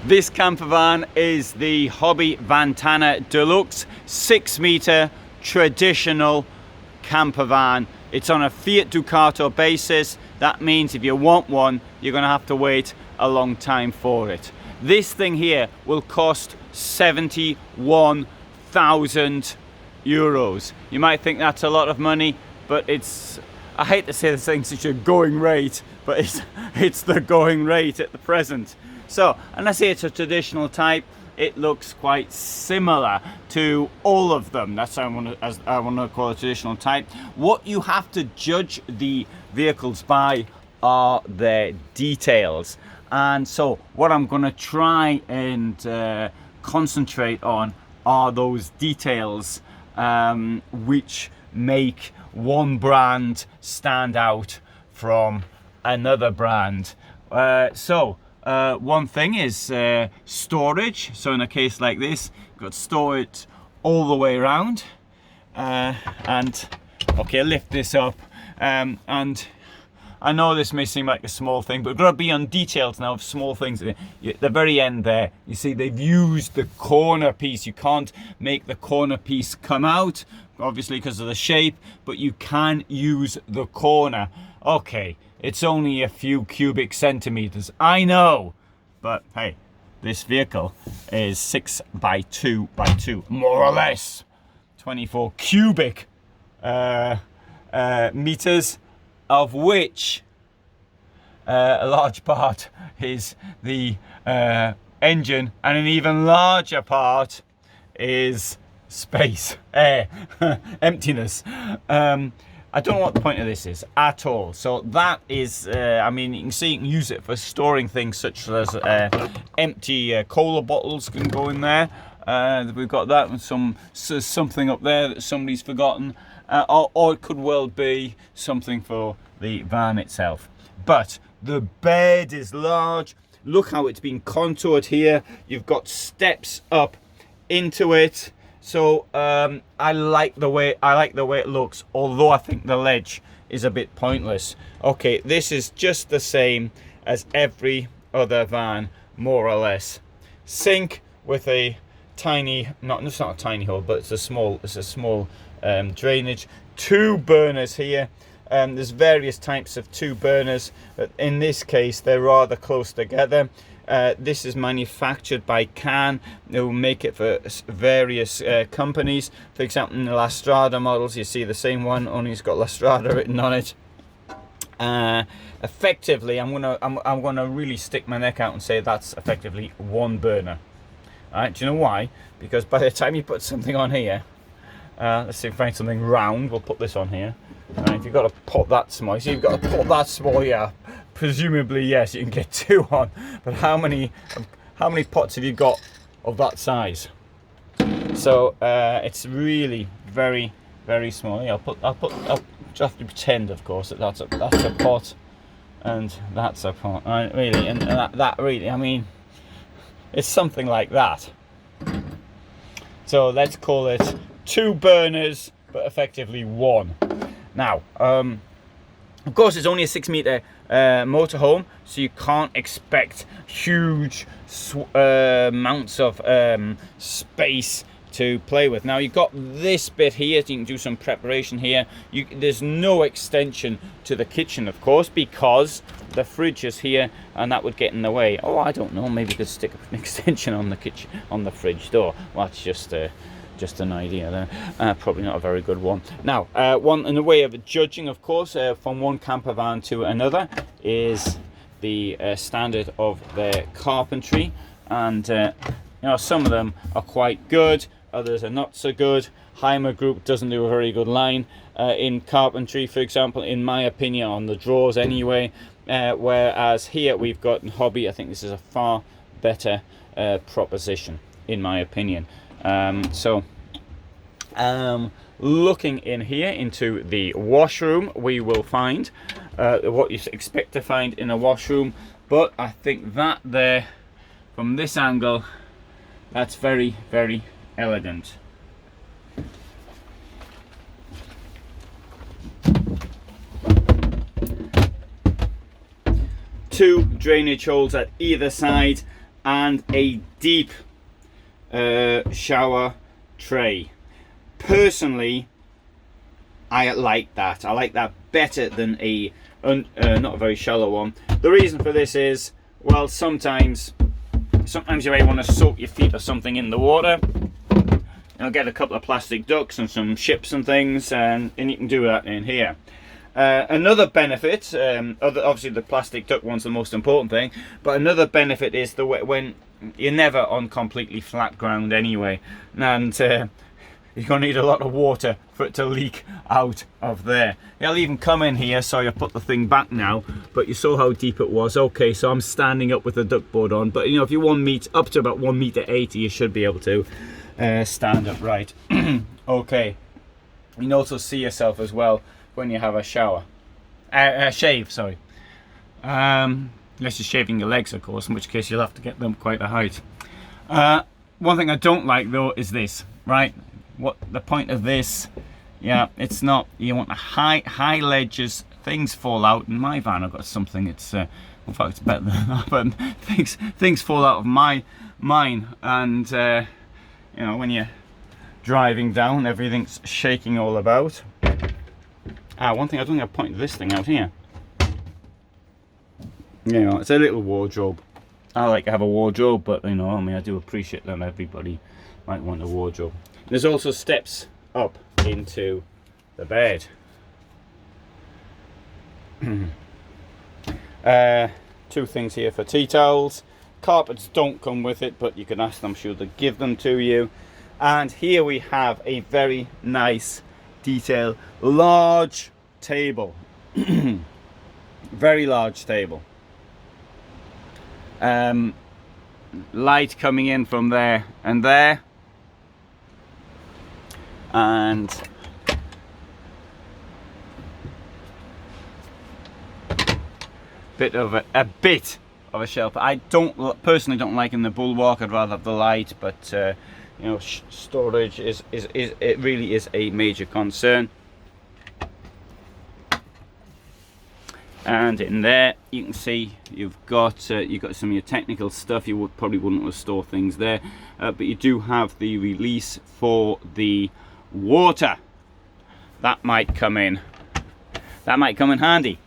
This camper van is the Hobby Vantana de Luxe 6-meter traditional camper van. It's on a Fiat Ducato basis. That means if you want one, you're going to have to wait a long time for it. This thing here will cost €71,000. You might think that's a lot of money, but it's, I hate to say the thing's such a going rate, but it's the going rate at the present. So, and I say it's a traditional type, it looks quite similar to all of them. That's how I want to call it traditional type. What you have to judge the vehicles by are their details. And so what I'm going to try and concentrate on are those details which make one brand stand out from another brand. One thing is storage. So in a case like this, you've got storage all the way around. And okay, lift this up. And I know this may seem like a small thing, but we've got to be on details now of small things. At the very end there, you see they've used the corner piece. You can't make the corner piece come out, obviously because of the shape, but you can use the corner. Okay, it's only a few cubic centimeters, I know, but hey, this vehicle is 6 by 2 by 2, more or less, 24 cubic meters, of which a large part is the engine, and an even larger part is space, air, emptiness. I don't know what the point of this is at all. So that is, I mean, you can see you can use it for storing things such as empty cola bottles can go in there. We've got that and something up there that somebody's forgotten. Or it could well be something for the van itself. But the bed is large. Look how it's been contoured here. You've got steps up into it. So I like the way it looks, although I think the ledge is a bit pointless. Okay, this is just the same as every other van, more or less. Sink with a tiny, it's not a tiny hole, but it's a small drainage. 2 burners here. There's various types of 2 burners, but in this case they're rather close together. This is manufactured by Can. They will make it for various companies. For example, in the La Strada models, you see the same one, only it's got La Strada written on it. Effectively, I'm gonna really stick my neck out and say that's effectively 1 burner. All right, do you know why? Because by the time you put something on here, let's see if we find something round. We'll put this on here. And if you've got a pot that small, so you've got a pot that small, yeah. Presumably, yes, you can get 2 on. But how many pots have you got of that size? So it's really very, very small. Yeah, I'll just have to pretend, of course, that that's a pot, and that's a pot. Right, really, and that really, I mean, it's something like that. So let's call it 2 burners, but effectively 1. Now, of course, it's only a 6-meter motorhome, so you can't expect huge amounts of space to play with. Now, you've got this bit here, so you can do some preparation here. There's no extension to the kitchen, of course, because the fridge is here, and that would get in the way. Oh, I don't know. Maybe you could stick an extension on the kitchen, on the fridge door. Well, that's just an idea there. Probably not a very good one. Now, one in the way of judging, of course, from one camper van to another is the standard of their carpentry, and you know, some of them are quite good, others are not so good. Heimer Group doesn't do a very good line in carpentry, for example, in my opinion, on the drawers anyway. Whereas here we've got Hobby. I think this is a far better proposition, in my opinion. Looking in here into the washroom, we will find what you expect to find in a washroom, but I think that there, from this angle, that's very, very elegant. Two drainage holes at either side, and a deep shower tray. Personally, I like that. I like that better than a not a very shallow one. The reason for this is, well, sometimes you may want to soak your feet or something in the water. I'll get a couple of plastic ducks and some ships and things, and you can do that in here. Another benefit, obviously the plastic duck one's the most important thing, but another benefit is when you're never on completely flat ground anyway, and you're going to need a lot of water for it to leak out of there. I'll even come in here, sorry I put the thing back now, but you saw how deep it was. Okay, so I'm standing up with the duck board on, but you know, if you're 1 meter, up to about 1.80 meters, you should be able to stand upright. Okay, you can also see yourself as well when you have a shower, shave, sorry. Unless you're shaving your legs, of course, in which case you'll have to get them quite a height. One thing I don't like though is this, right? What the point of this? Yeah, it's not. You want a high ledges. Things fall out. In my van, I've got something. It's in fact it's better than that, but things fall out of mine, and you know, when you're driving down, everything's shaking all about. One thing I don't think I pointed this thing out here. You know, it's a little wardrobe. I like to have a wardrobe, but you know, I mean, I do appreciate that everybody might want a wardrobe. There's also steps up into the bed. Two things here for tea towels. Carpets don't come with it, but you can ask them, sure they'll give them to you. And here we have a very nice detail, large table. Very large table. Light coming in from there and there, and bit of a shelf. I personally don't like in the bulwark. I'd rather have the light, but you know, storage is it really is a major concern. And in there you can see you've got some of your technical stuff. You probably wouldn't want to store things there, but you do have the release for the water. That might come in handy.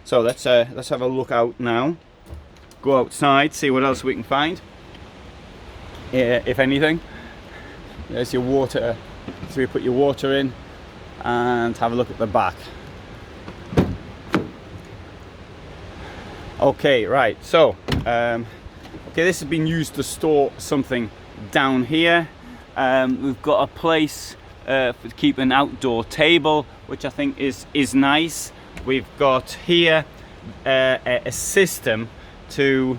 So let's have a look out now. Go outside, see what else we can find, if anything. There's your water, so you put your water in, and have a look at the back. Okay, right, so okay, this has been used to store something down here. We've got a place to keep an outdoor table, which I think is nice. We've got here a system to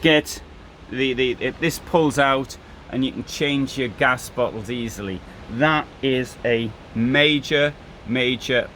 get this pulls out and you can change your gas bottles easily. That is a major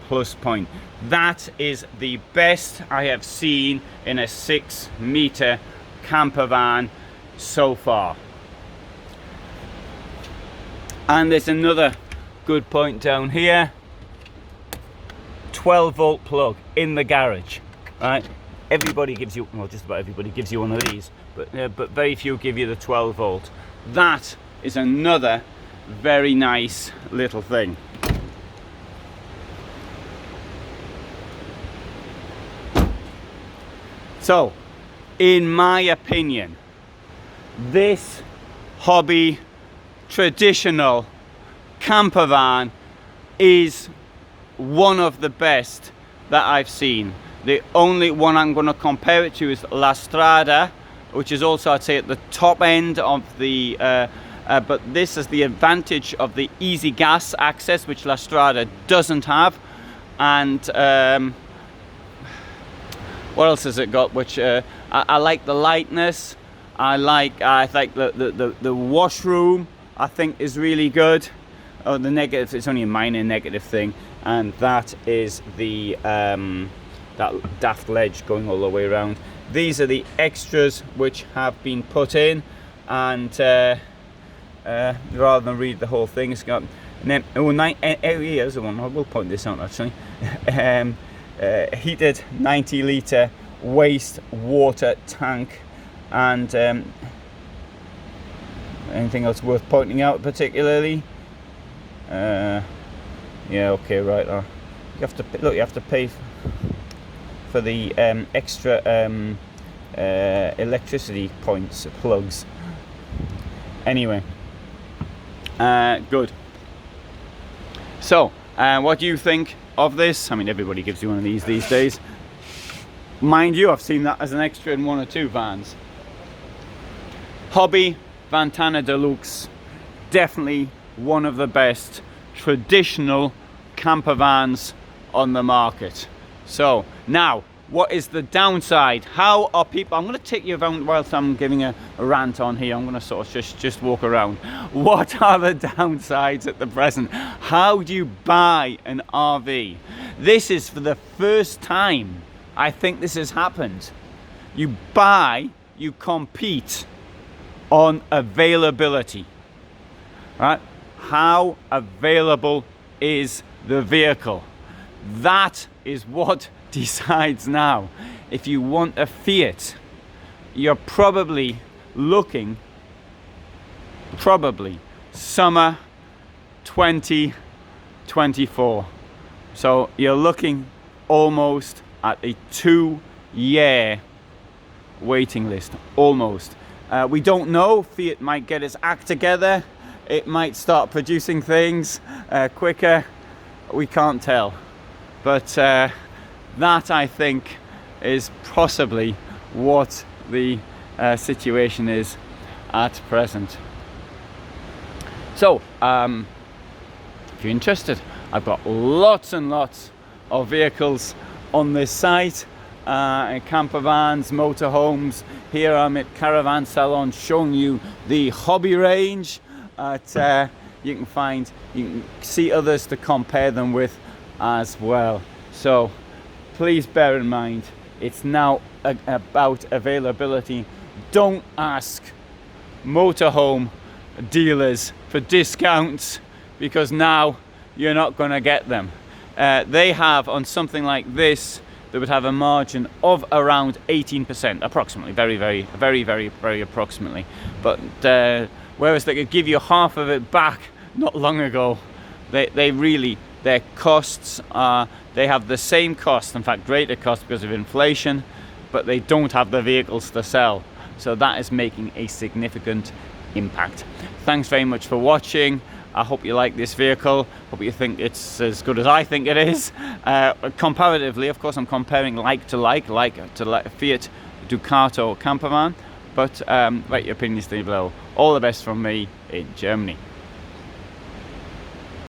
plus point. That is the best I have seen in a 6-meter camper van so far. And there's another good point down here. 12-volt plug in the garage, right? Everybody gives you, well, just about everybody gives you one of these, but very few give you the 12-volt. That is another very nice little thing. So, in my opinion, this Hobby traditional camper van is one of the best that I've seen. The only one I'm going to compare it to is La Strada, which is also, I'd say, at the top end of the but this is the advantage of the easy gas access, which La Strada doesn't have. And what else has it got? Which I like the lightness. I think the washroom, I think, is really good. Oh, the negative, it's only a minor negative thing, and that is the that daft ledge going all the way around. These are the extras which have been put in, and rather than read the whole thing, it's got here's the one. I will point this out actually. Heated 90-litre waste water tank, And anything else worth pointing out particularly? Yeah, okay, right. You have to look. You have to pay for the extra electricity points, plugs. Anyway, good. So, what do you think of this? I mean, everybody gives you one of these days. Mind you, I've seen that as an extra in 1 or 2 vans. Hobby Vantana de Luxe, definitely one of the best traditional camper vans on the market. So now, what is the downside? How are people, I'm going to take you around whilst I'm giving a rant on here. I'm going to sort of just walk around. What are the downsides at the present? How do you buy an RV? This is for the first time I think this has happened. You buy, you compete on availability, right? How available is the vehicle? That is what decides now. If you want a Fiat, you're probably looking summer 2024. So you're looking almost at a 2-year waiting list, almost. We don't know, Fiat might get its act together, it might start producing things quicker, we can't tell. But that, I think, is possibly what the situation is at present. So, if you're interested, I've got lots and lots of vehicles on this site, camper vans, motorhomes. Here I'm at Caravan Salon showing you the hobby range. You can see others to compare them with as well. So please bear in mind, it's now about availability. Don't ask motorhome dealers for discounts, because now you're not going to get them. They have, on something like this, they would have a margin of around 18%, approximately, very approximately. But whereas they could give you half of it back not long ago, they really, their costs are, they have the same cost, in fact greater cost because of inflation, but they don't have the vehicles to sell. So that is making a significant impact. Thanks very much for watching. I hope you like this vehicle. Hope you think it's as good as I think it is. Comparatively, of course, I'm comparing like to Fiat Ducato campervan. But write your opinions down below. All the best from me in Germany.